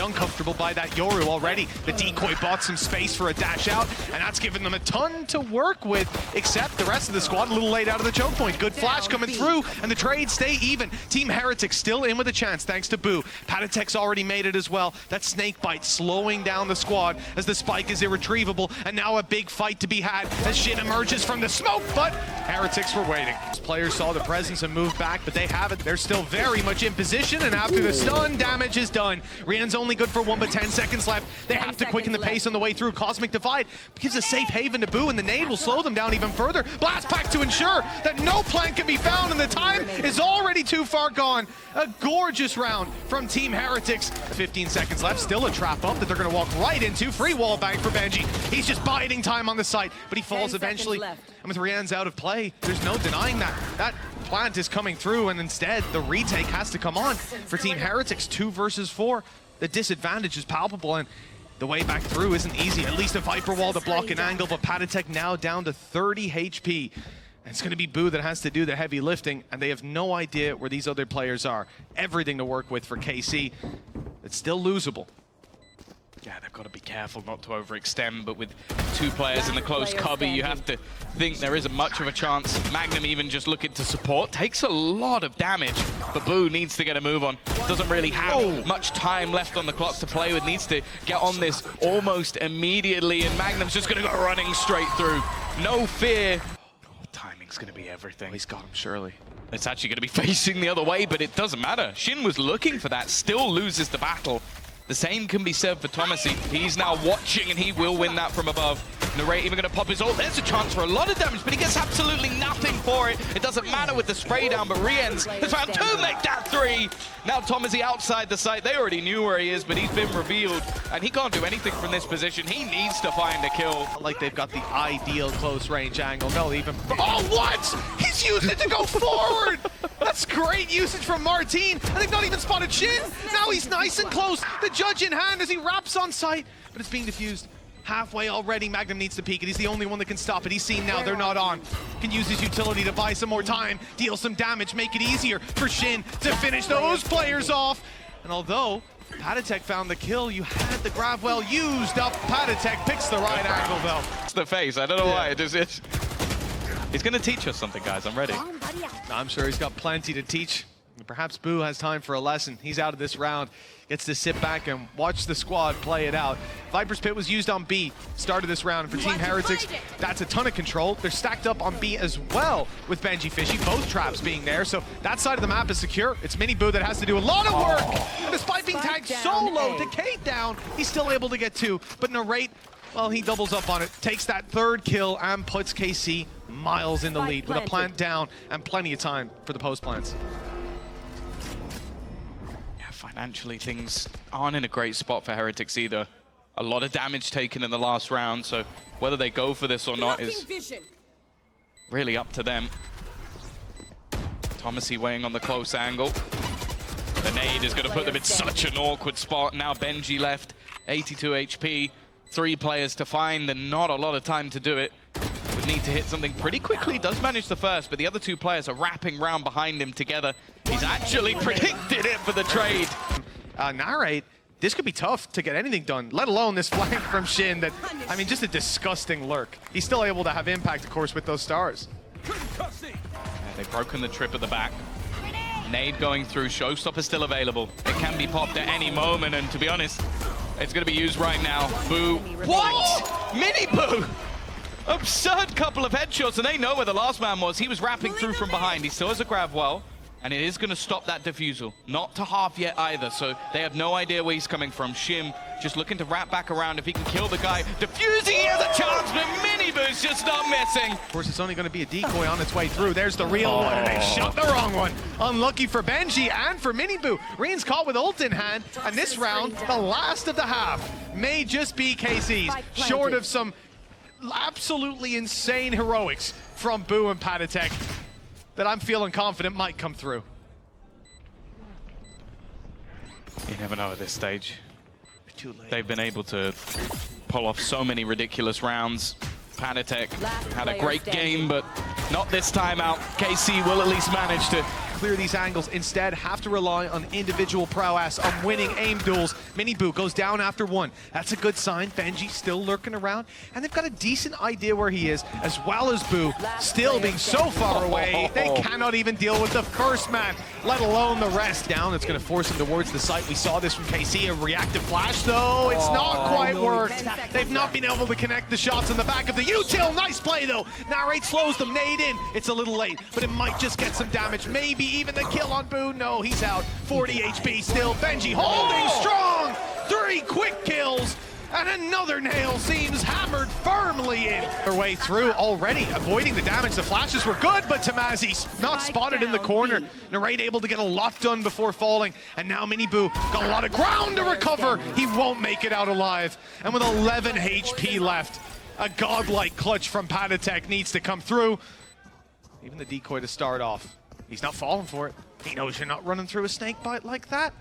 made uncomfortable by that Yoru already. The decoy bought some space for a dash out, and that's given them a ton to work with, except the rest of the squad a little late out of the choke point. Good flash coming through, and the trades stay even. Team Heretics still in with a chance, thanks to Boo. Patatek's already made it as well. That snake bite slowing down the squad as the spike is irretrievable, and now a big fight to be had as Shin emerges from the smoke, but Heretics were waiting. Players saw the presence and moved back, but they haven't. They're still very much in position, and after the stun, damage is done. Rian's only good for 1, but 10 seconds left. They have to quicken the pace on the way through. Cosmic Divide gives a safe haven to Boo, and the nade will slow them down even further. Blast Pack to ensure that no plan can be found, and the time is already too far gone. A gorgeous round from Team Heretics. 15 seconds left, still a trap up that they're gonna walk right into. Free wall bang for Benji. He's just biding time on the site, but he falls eventually. And with Rian's out of play, there's no denying that. That plant is coming through, and instead the retake has to come on for Team Heretics. 2 versus 4. The disadvantage is palpable, and the way back through isn't easy. At least a Viper wall to block an angle, but Patatek now down to 30 HP. And it's going to be Boo that has to do the heavy lifting, and they have no idea where these other players are. Everything to work with for KC. It's still losable. Yeah, they've got to be careful not to overextend, but with 2 players in the close cubby, you have to think there isn't much of a chance. Magnum even just looking to support, takes a lot of damage, but Boo needs to get a move on. Doesn't really have much time left on the clock to play with, needs to get on this almost immediately, and Magnum's just going to go running straight through. No fear. Oh, timing's going to be everything. Oh, he's got him, surely. It's actually going to be facing the other way, but it doesn't matter. Shin was looking for that, still loses the battle. The same can be said for Thomasy. He's now watching, and he will win that from above. Narrate even going to pop his ult. There's a chance for a lot of damage, but he gets absolutely nothing for it. It doesn't matter with the spray down, but Rienz has found 2, make that 3. Now Thomasy outside the site. They already knew where he is, but he's been revealed, and he can't do anything from this position. He needs to find a kill. Like they've got the ideal close range angle. They'll even... Oh, what? He's used it to go forward! That's great usage from Martine, and they've not even spotted Shin. Now he's nice and close. The judge in hand as he wraps on site, but it's being diffused. Halfway already, Magnum needs to peek it. He's the only one that can stop it. He's seen now, they're not on. Can use his utility to buy some more time, deal some damage, make it easier for Shin to finish those players off. And although Patatek found the kill, you had the grab well used up. Patatek picks the right angle though. It's the face, I don't know why. He's going to teach us something, guys. I'm ready. I'm sure he's got plenty to teach. Perhaps Boo has time for a lesson. He's out of this round. Gets to sit back and watch the squad play it out. Viper's Pit was used on B, started this round. For Team Heretics, that's a ton of control. They're stacked up on B as well with Benji Fishy, both traps being there. So that side of the map is secure. It's Mini Boo that has to do a lot of work. And despite being tagged so low, Decade down, he's still able to get 2. But Narrate, well, he doubles up on it, takes that 3rd kill and puts KC miles in the lead with a plant down and plenty of time for the post plants. Financially, things aren't in a great spot for Heretics either. A lot of damage taken in the last round, so whether they go for this or not is really up to them. Thomasy weighing on the close angle. The nade is going to put them in such an awkward spot. Now Benji left, 82 HP, 3 players to find, and not a lot of time to do it. Would need to hit something pretty quickly. Does manage the first, but the other 2 players are wrapping round behind him together. He's actually predicted it for the trade. Narrate, this could be tough to get anything done, let alone this flank from Shin that, I mean, just a disgusting lurk. He's still able to have impact, of course, with those stars. Yeah, they've broken the trip at the back. Nade going through, Showstopper still available. It can be popped at any moment, and to be honest, it's going to be used right now. Boo. What? Mini Boo! Absurd couple of headshots, and they know where the last man was. He was wrapping through from behind. He still has a grab well, and it is going to stop that defusal. Not to half yet either, so they have no idea where he's coming from. Shim just looking to wrap back around if he can kill the guy. Defusing, he has a chance, but Mini Boo's just not missing. Of course, it's only going to be a decoy on its way through. There's the real one, and they shot the wrong one. Unlucky for Benji and for Mini Boo. Rian's caught with ult in hand, and this round, the last of the half, may just be KC's, short of some absolutely insane heroics from Boo and Patatek that I'm feeling confident might come through. You never know at this stage. They've been able to pull off so many ridiculous rounds. Patatek had a great game, but not this time out. KC will at least manage to clear these angles. Instead, have to rely on individual prowess, on winning aim duels. Miniboo goes down after one. That's a good sign. Benji still lurking around, and they've got a decent idea where he is, as well as Boo still being so far away. They cannot even deal with the first man, let alone the rest. Down, it's going to force him towards the site. We saw this from KC, a reactive flash, though. It's not quite worked. They've not been able to connect the shots in the back of the util. Nice play, though. Narrate slows them. Nade in. It's a little late, but it might just get some damage. Maybe even the kill on Boo. No, he's out. 40 HP still. Benji holding strong. 3 quick kills. And another nail seems hammered firmly in. Their way through already, avoiding the damage. The flashes were good, but Tamazi's not spotted in the corner. Narrate able to get a lot done before falling. And now Miniboo got a lot of ground to recover. He won't make it out alive. And with 11 HP left, a godlike clutch from Patatek needs to come through. Even the decoy to start off. He's not falling for it. He knows you're not running through a snake bite like that.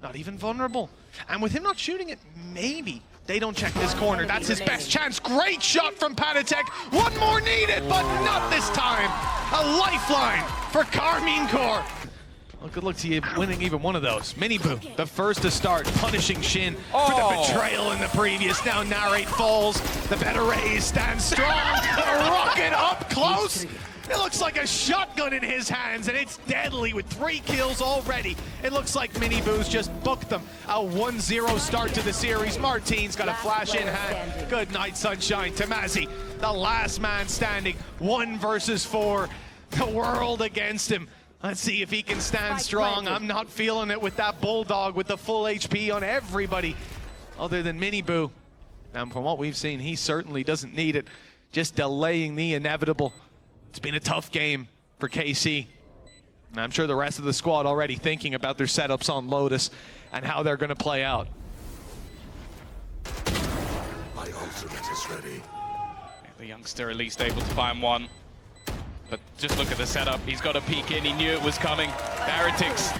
Not even vulnerable. And with him not shooting it, maybe they don't check this corner. That's his best chance. Great shot from Patatek. One more needed, but not this time. A lifeline for Karmine Corp. Well, good luck to you winning even one of those. Miniboo, the first to start, punishing Shin for the betrayal in the previous. Now Narrate falls. The better raise stands strong. A rocket up close. It looks like a shotgun in his hands, and it's deadly with 3 kills already. It looks like Miniboo's just booked them. A 1-0 start to the series. Martin's got a flash in hand. Good night, Sunshine. Tamazi, the last man standing. 1 versus 4. The world against him. Let's see if he can stand strong. I'm not feeling it with that Bulldog with the full HP on everybody other than Miniboo. And from what we've seen, he certainly doesn't need it. Just delaying the inevitable. It's been a tough game for KC. And I'm sure the rest of the squad already thinking about their setups on Lotus and how they're going to play out. My ultimate is ready. The youngster at least able to find one. But just look at the setup. He's got to peek in. He knew it was coming. Heretics.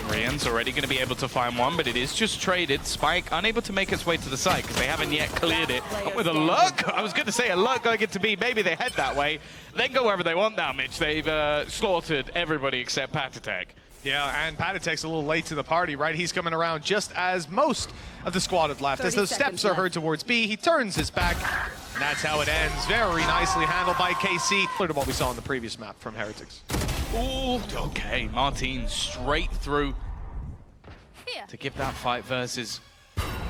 Rian's already going to be able to find one, but it is just traded. Spike unable to make its way to the site because they haven't yet cleared it. But with a lurk, I was going to say a lurk going to be, maybe they head that way, then go wherever they want now, Mitch. They've slaughtered everybody except Patatek. Yeah, and Patatek's a little late to the party, right? He's coming around just as most of the squad have left. As those steps are heard towards B, he turns his back, and that's how it ends. Very nicely handled by KC. Similar to what we saw on the previous map from Heretics. Ooh, okay, Martin straight through to give that fight versus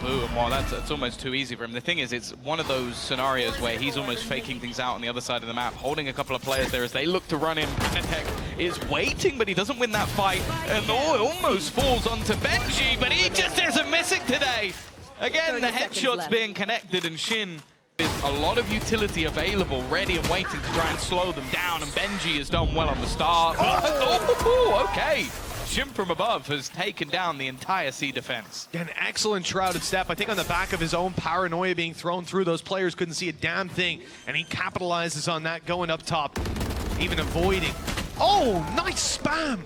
Boo. And well, that's almost too easy for him. The thing is, it's one of those scenarios where he's almost faking things out on the other side of the map, holding a couple of players there as they look to run him. Patatek is waiting, but he doesn't win that fight. And it almost falls onto Benji, but he just isn't missing today. Again, the headshots being connected, and Shin is a lot of utility available, ready and waiting to try and slow them down. And Benji has done well on the start. Oh, okay. Shin from above has taken down the entire C defense. An excellent shrouded step. I think on the back of his own paranoia being thrown through, those players couldn't see a damn thing, and he capitalizes on that going up top, even avoiding. Oh, nice spam!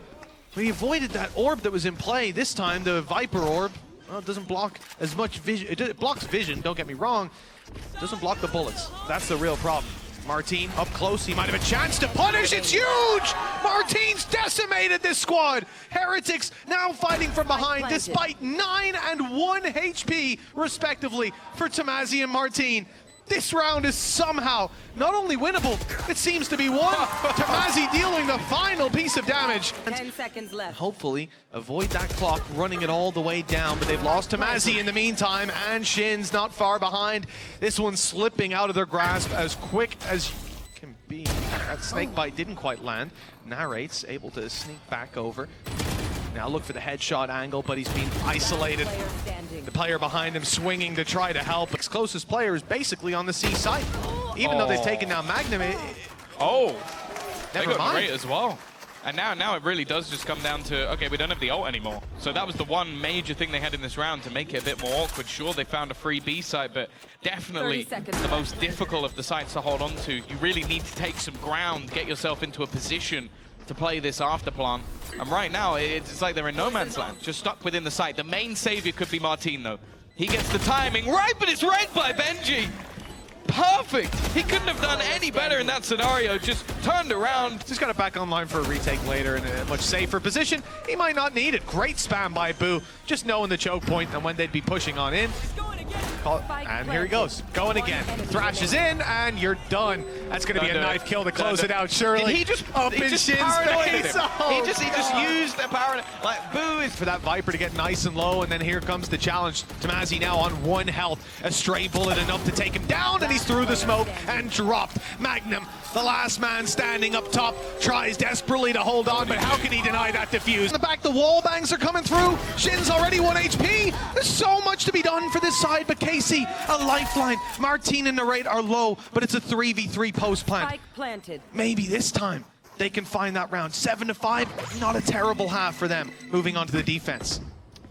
But he avoided that orb that was in play. This time, the Viper orb, well, it doesn't block as much vision. It blocks vision, don't get me wrong. It doesn't block the bullets. That's the real problem. Martin up close, he might have a chance to punish. It's huge! Martin's decimated this squad. Heretics now fighting from behind despite 9 and 1 HP respectively for Tamazi and Martin. This round is somehow not only winnable, it seems to be won. Tamazi dealing the final piece of damage. 10 seconds left. Hopefully avoid that clock running it all the way down, but they've lost Tamazi in the meantime, and Shin's not far behind. This one's slipping out of their grasp as quick as can be. That snake bite didn't quite land. Narrate's able to sneak back over. Now look for the headshot angle, but he's been isolated. The player behind him swinging to try to help. His closest player is basically on the C site. Even though they've taken down Magnum, they never got mind. Great as well. And now it really does just come down to, okay, we don't have the ult anymore. So that was the one major thing they had in this round to make it a bit more awkward. Sure, they found a free B site, but definitely the most difficult of the sites to hold on to. You really need to take some ground, get yourself into a position to play this after plan. And right now, it's like they're in no man's land, just stuck within the site. The main savior could be Martin, though. He gets the timing right, but it's read by Benji. perfect. He couldn't have done any better in that scenario. Just turned around. Just got it back online for a retake later in a much safer position. He might not need it. Great spam by Boo, just knowing the choke point and when they'd be pushing on in. And here he goes, going again. Thrash is in, and you're done. That's going to be a knife kill to close it out, surely. He just up in Shin's face. He just used the power. Like, Boo is for that Viper to get nice and low, and then here comes the challenge. Tamazi now on 1 health. A stray bullet enough to take him down, and he's through the smoke and dropped. Magnum, the last man standing up top, tries desperately to hold on, but how can he deny that defuse? In the back, the wall bangs are coming through. Shin's already 1 HP. There's so much to be done for this side, but Casey, a lifeline. Martine and Narrate are low, but it's a 3v3 post plant. Spike planted. Maybe this time they can find that round. 7-5, not a terrible half for them. Moving on to the defense.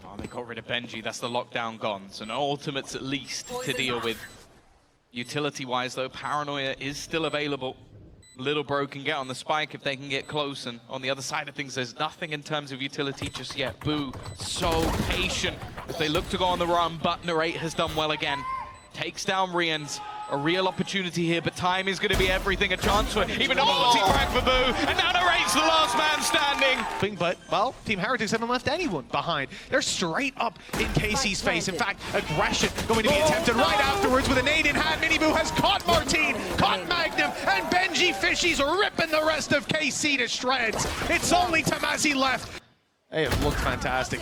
Oh, they got rid of Benji. That's the lockdown gone. So no ultimates at least to deal with. Utility-wise, though, Paranoia is still available. Little Bro can get on the spike if they can get close, and on the other side of things, there's nothing in terms of utility just yet. Boo, so patient as they look to go on the run, but Narrate has done well again. Takes down Rians. A real opportunity here, but time is going to be everything. A chance for even a multi-frag for Boo, and now Narrate's the last man standing. But, well, Team Heretics haven't left anyone behind. They're straight up in Casey's face. In fact, aggression going to be attempted right afterwards with a nade in hand. Miniboo has caught Martine, caught Magnum, and Benji Fishy's ripping the rest of KC to shreds. It's only Tamazi left. Hey, it looked fantastic.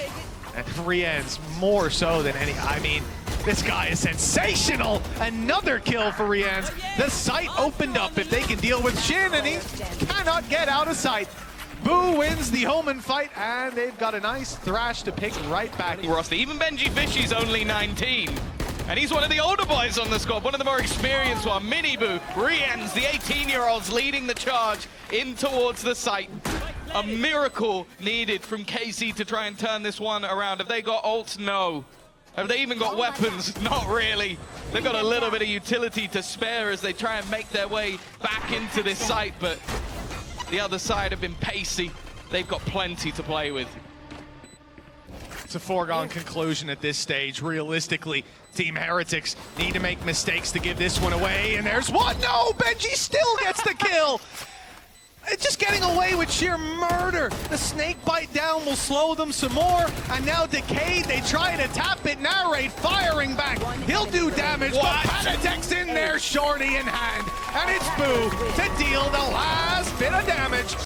And Rian's more so than any, I mean, this guy is sensational. Another kill for Rian's. The site opened up if they can deal with Shin, and he cannot get out of sight. Boo wins the Omen fight, and they've got a nice Thrash to pick right back. Roster, even Benji Fishy's only 19. And he's one of the older boys on the squad, one of the more experienced one. Miniboo, Rians, the 18-year-olds leading the charge in towards the site. A miracle needed from KC to try and turn this one around. Have they got ults? No. Have they even got weapons? Not really. They've got a little bit of utility to spare as they try and make their way back into this site, but the other side have been pacey. They've got plenty to play with. It's a foregone conclusion at this stage. Realistically, Team Heretics need to make mistakes to give this one away, and there's one. No, Benji still gets the kill. It's just getting away with sheer murder. The snake bite down will slow them some more. And now Decayed, they try to tap it. Narrate firing back. He'll do damage, but Panatek's in there, shorty in hand. And it's Boo to deal the last bit of damage.